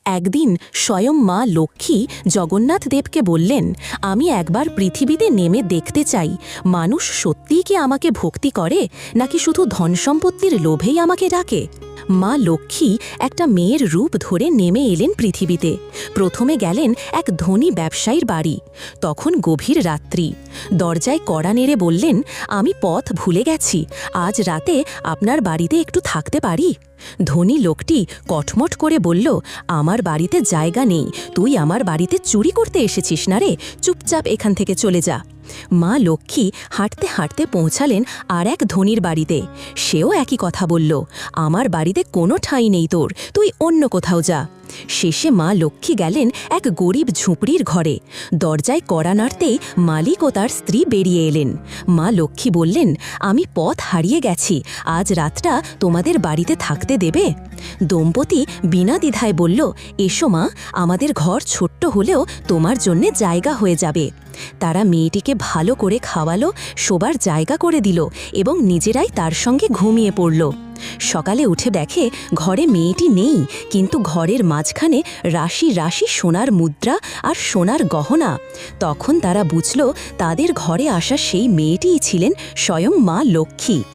একদিন স্বয়ং মা লক্ষ্মী জগন্নাথ দেবকে বললেন, আমি একবার পৃথিবীতে নেমে দেখতে চাই মানুষ সত্যিই কি আমাকে ভক্তি করে নাকি শুধু ধনসম্পত্তির লোভেই আমাকে ডাকে। মা লক্ষ্মী একটা মেয়ের রূপ ধরে নেমে এলেন পৃথিবীতে। প্রথমে গেলেন এক ধনী ব্যবসায়ীর বাড়ি। তখন গভীর রাত্রি। দরজায় কড়া নেড়ে বললেন, আমি পথ ভুলে গেছি, আজ রাতে আপনার বাড়িতে একটু থাকতে পারি। ধনী লোকটি কটমট করে বলল, আমার বাড়িতে জায়গা নেই, তুই আমার বাড়িতে চুরি করতে এসেছিস না রে, চুপচাপ এখান থেকে চলে যা। মা লক্ষ্মী হাঁটতে হাঁটতে পৌঁছালেন আর এক ধনীর বাড়িতে। সেও একই কথা বলল, আমার বাড়িতে কোনো ঠাঁই নেই তোর, তুই অন্য কোথাও যা। শেষে মা লক্ষ্মী গেলেন এক গরিব ঝুপড়ির ঘরে। দরজায় কড়া নাড়তেই মালিক ও তার স্ত্রী বেরিয়ে এলেন। মা লক্ষ্মী বললেন, আমি পথ হারিয়ে গেছি, আজ রাতটা তোমাদের বাড়িতে থাকতে দেবে? দম্পতি বিনা দ্বিধায় বলল, এসো মা, আমাদের ঘর ছোট্ট হলেও তোমার জন্যে জায়গা হয়ে যাবে। তারা মেয়েটিকে ভালো করে খাওয়ালো, শোবার জায়গা করে দিল এবং নিজেরাই তার সঙ্গে ঘুমিয়ে পড়ল। সকালে উঠে দেখে ঘরে মেয়েটি নেই, কিন্তু ঘরের মাঝখানে রাশি রাশি সোনার মুদ্রা আর সোনার গহনা। তখন তারা বুঝল তাদের ঘরে আসা সেই মেয়েটিই ছিলেন স্বয়ং মা লক্ষ্মী।